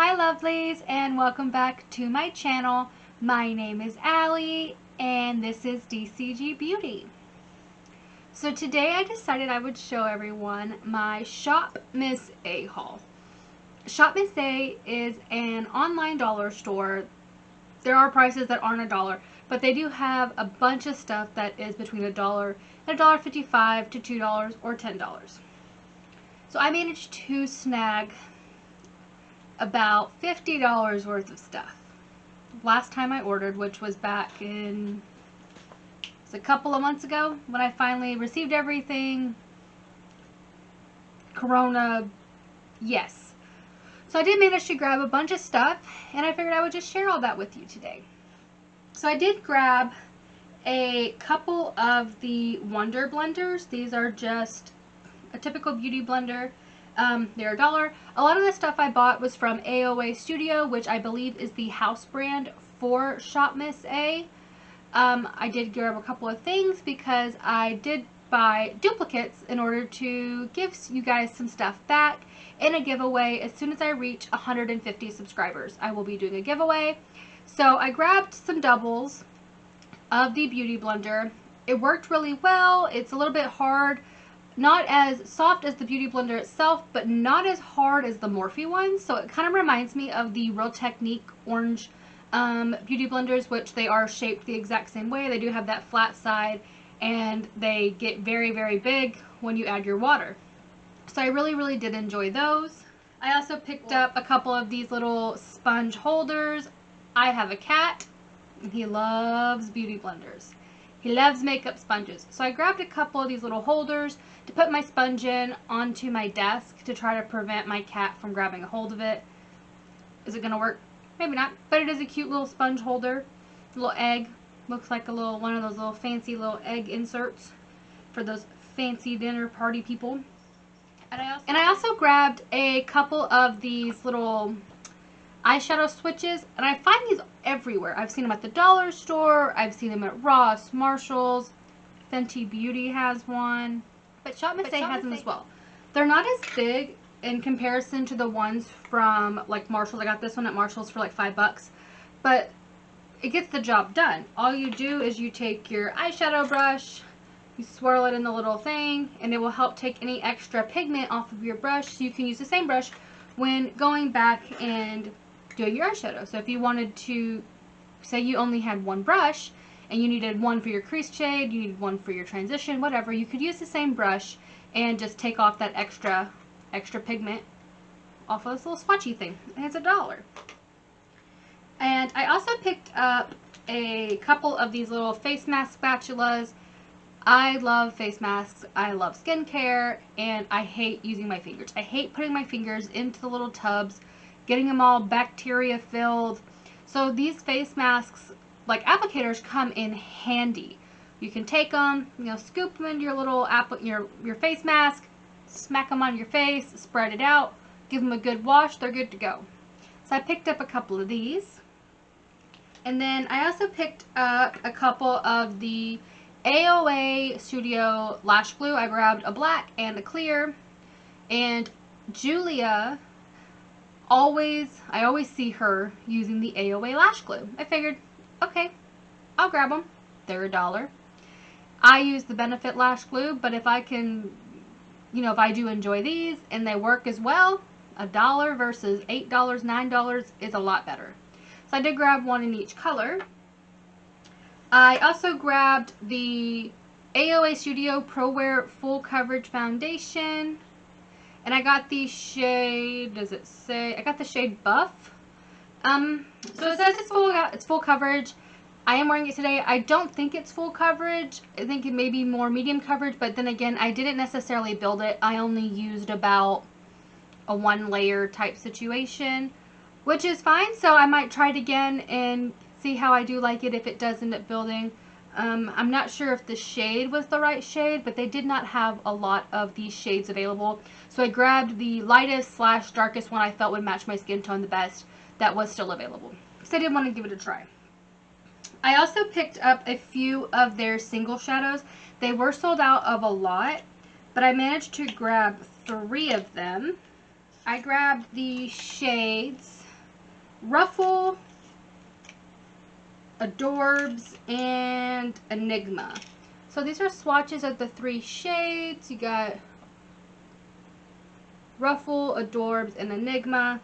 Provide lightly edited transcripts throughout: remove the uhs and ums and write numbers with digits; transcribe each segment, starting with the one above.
Hi lovelies, and welcome back to my channel. My name is Allie and this is DCG Beauty. So today I decided I would show everyone my ShopMissA Haul. ShopMissA is an online dollar store. There are prices that aren't $1, but they do have a bunch of stuff that is between $1 and $1.55 to $2 or $10. So I managed to snag about $50 worth of stuff last time I ordered, which was back in a couple of months ago when I finally received everything. Corona, yes. So I did manage to grab a bunch of stuff, and I figured I would just share all that with you today. So I did grab a couple of the Wonder blenders. These are just a typical beauty blender. They're $1. A lot of the stuff I bought was from AOA Studio, which I believe is the house brand for ShopMissA. I did grab a couple of things because I did buy duplicates in order to give you guys some stuff back in a giveaway. As soon as I reach 150 subscribers, I will be doing a giveaway. So I grabbed some doubles of the beauty blender. It worked really well. It's a little bit hard. Not as soft as the Beauty Blender itself, but not as hard as the Morphe one. So it kind of reminds me of the Real Technique orange Beauty Blenders, which they are shaped the exact same way. They do have that flat side, and they get very, very big when you add your water. So I really did enjoy those. I also picked up a couple of these little sponge holders. I have a cat, and he loves beauty blenders. He loves makeup sponges. So I grabbed a couple of these little holders to put my sponge in onto my desk to try to prevent my cat from grabbing a hold of it. Is it going to work? Maybe not. But it is a cute little sponge holder. A little egg. Looks like a little one of those little fancy little egg inserts for those fancy dinner party people. And I also grabbed a couple of these little eyeshadow switches, and I find these everywhere. I've seen them at the dollar store, I've seen them at Ross, Marshalls, Fenty Beauty has one, but ShopMissA has them as well. They're not as big in comparison to the ones from like Marshalls. I got this one at Marshalls for like $5, but it gets the job done. All you do is you take your eyeshadow brush, you swirl it in the little thing, and it will help take any extra pigment off of your brush, so you can use the same brush when going back and doing your eyeshadow. So if you wanted to, say you only had one brush and you needed one for your crease shade, you needed one for your transition, whatever, you could use the same brush and just take off that extra pigment off of this little swatchy thing. And it's $1. And I also picked up a couple of these little face mask spatulas. I love face masks, I love skincare, and I hate using my fingers. I hate putting my fingers into the little tubs, getting them all bacteria filled. So these face masks, like applicators, come in handy. You can take them, scoop them into your little your face mask, smack them on your face, spread it out, give them a good wash, they're good to go. So I picked up a couple of these. And then I also picked up a couple of the AOA Studio lash glue. I grabbed a black and a clear. And Julia, I always see her using the AOA lash glue. I figured, okay, I'll grab them. They're $1. I use the Benefit lash glue, but if I can, if I do enjoy these and they work as well, $1 versus $8, $9 is a lot better. So I did grab one in each color. I also grabbed the AOA Studio Pro Wear Full Coverage Foundation. And I got the shade, does it say? I got the shade Buff. So it says it's full coverage. I am wearing it today. I don't think it's full coverage. I think it may be more medium coverage, but then again, I didn't necessarily build it. I only used about a 1-layer type situation, which is fine. So I might try it again and see how I do like it if it does end up building. I'm not sure if the shade was the right shade, but they did not have a lot of these shades available. So I grabbed the lightest / darkest one I felt would match my skin tone the best that was still available. So I did want to give it a try. I also picked up a few of their single shadows. They were sold out of a lot, but I managed to grab 3 of them. I grabbed the shades Ruffle, Adorbs, and Enigma. So these are swatches of the 3 shades. You got Ruffle, Adorbs, and Enigma.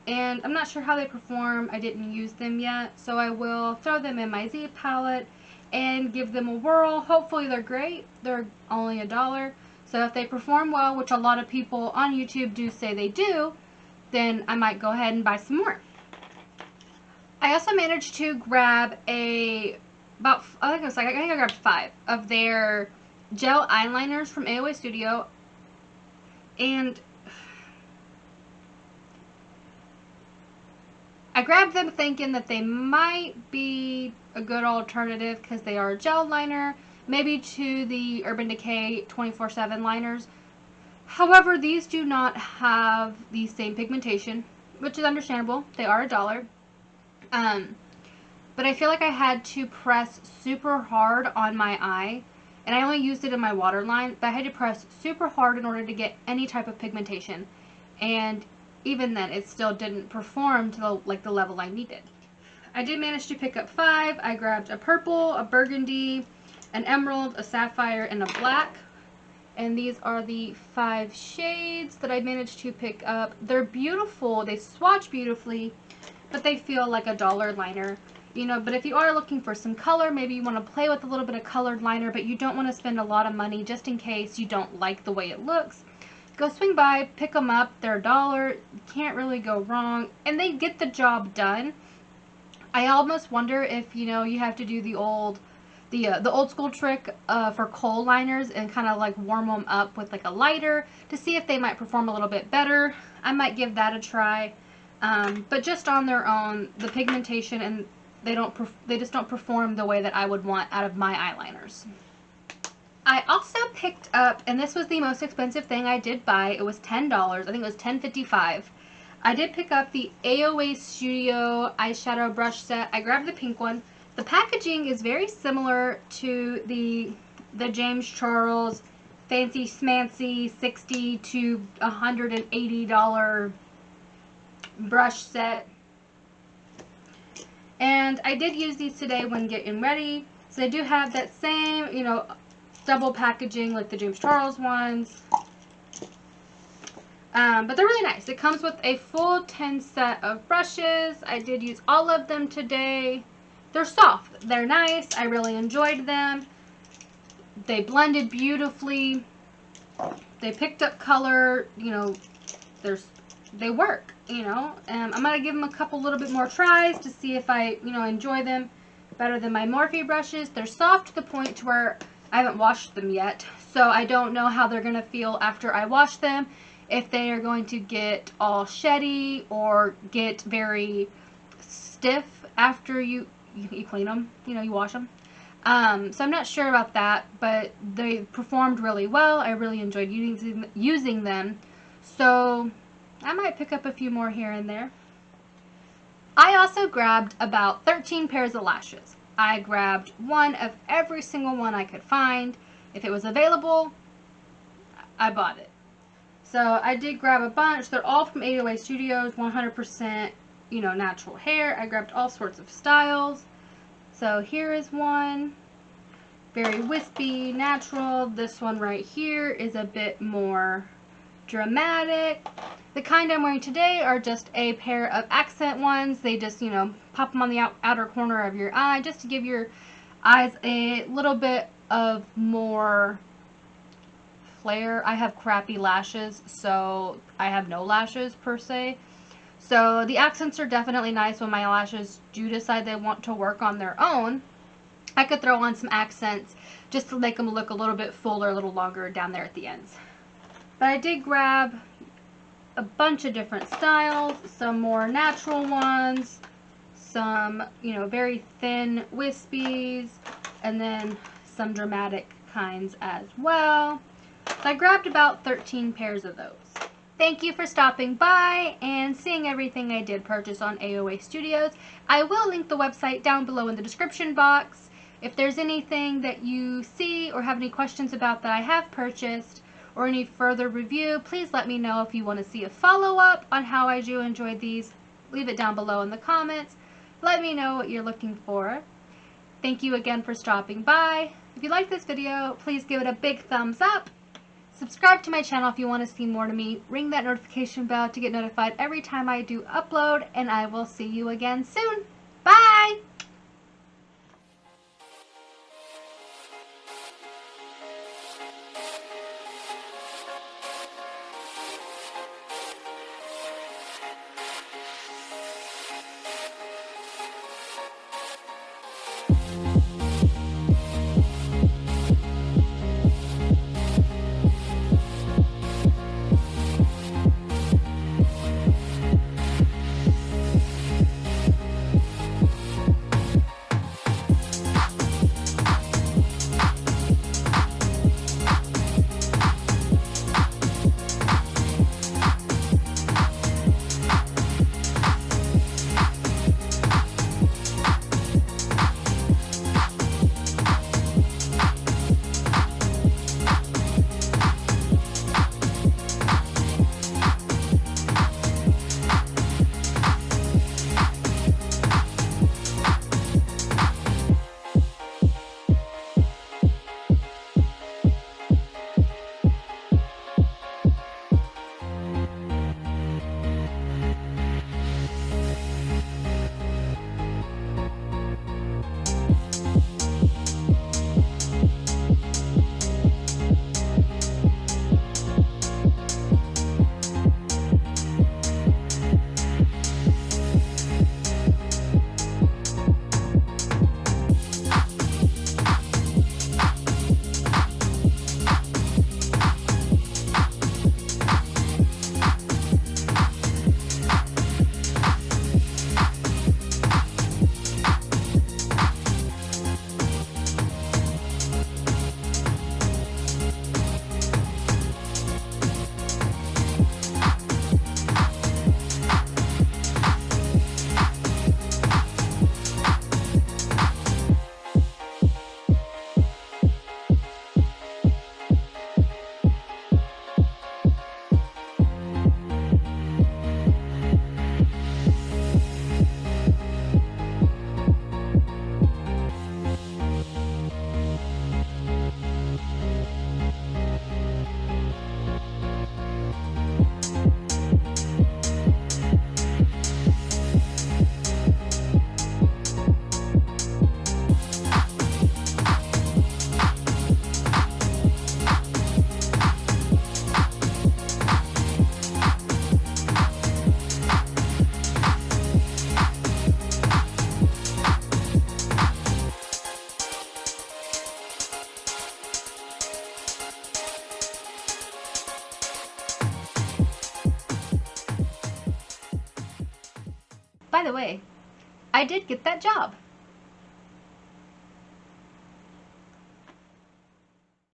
And I'm not sure how they perform. I didn't use them yet. So I will throw them in my Z palette and give them a whirl. Hopefully they're great. They're only $1. So if they perform well, which a lot of people on YouTube do say they do, then I might go ahead and buy some more. I also managed to grab I think I grabbed 5 of their gel eyeliners from AOA Studio, and I grabbed them thinking that they might be a good alternative because they are a gel liner, maybe to the Urban Decay 24/7 liners. However, these do not have the same pigmentation, which is understandable. They are $1. But I feel like I had to press super hard on my eye, and I only used it in my waterline, but I had to press super hard in order to get any type of pigmentation, and even then it still didn't perform to the level I needed. I did manage to pick up 5. I grabbed a purple, a burgundy, an emerald, a sapphire, and a black, and these are the 5 shades that I managed to pick up. They're beautiful, they swatch beautifully, but they feel like a $1 liner. You know, but if you are looking for some color, maybe you want to play with a little bit of colored liner, but you don't want to spend a lot of money just in case you don't like the way it looks, go swing by, pick them up. They're $1. You can't really go wrong, and they get the job done. I almost wonder if, you know, you have to do the old school trick for kohl liners and kind of like warm them up with like a lighter to see if they might perform a little bit better. I might give that a try. But just on their own, the pigmentation, and they just don't perform the way that I would want out of my eyeliners. I also picked up, and this was the most expensive thing I did buy. It was $10. I think it was $10.55. I did pick up the AOA Studio eyeshadow brush set. I grabbed the pink one. The packaging is very similar to the James Charles fancy smancy $60 to $180 brush set. And I did use these today when getting ready. So they do have that same, you know, double packaging like the James Charles ones. But they're really nice. It comes with a full 10 set of brushes. I did use all of them today. They're soft. They're nice. I really enjoyed them. They blended beautifully. They picked up color. You know, they work. You know, I'm going to give them a couple little bit more tries to see if I, you know, enjoy them better than my Morphe brushes. They're soft to the point to where I haven't washed them yet, so I don't know how they're going to feel after I wash them, if they are going to get all sheddy or get very stiff after you clean them, you know, you wash them. So I'm not sure about that, but they performed really well. I really enjoyed using them, so I might pick up a few more here and there. I also grabbed about 13 pairs of lashes. I grabbed one of every single one I could find. If it was available, I bought it. So I did grab a bunch. They're all from AOA Studios, 100%, you know, natural hair. I grabbed all sorts of styles. So here is one. Very wispy, natural. This one right here is a bit more dramatic. The kind I'm wearing today are just a pair of accent ones. They just, you know, pop them on the outer corner of your eye just to give your eyes a little bit of more flair. I have crappy lashes, so I have no lashes per se. So the accents are definitely nice when my lashes do decide they want to work on their own. I could throw on some accents just to make them look a little bit fuller, a little longer down there at the ends. But I did grab a bunch of different styles, some more natural ones, some, you know, very thin wispies, and then some dramatic kinds as well. So I grabbed about 13 pairs of those. Thank you for stopping by and seeing everything I did purchase on AOA Studios. I will link the website down below in the description box. If there's anything that you see or have any questions about that I have purchased, or any further review, please let me know if you want to see a follow-up on how I do enjoy these. leave it down below in the comments. Let me know what you're looking for. Thank you again for stopping by. If you like this video, please give it a big thumbs up. Subscribe to my channel if you want to see more to me. Ring that notification bell to get notified every time I do upload, and I will see you again soon. Bye! By the way, I did get that job.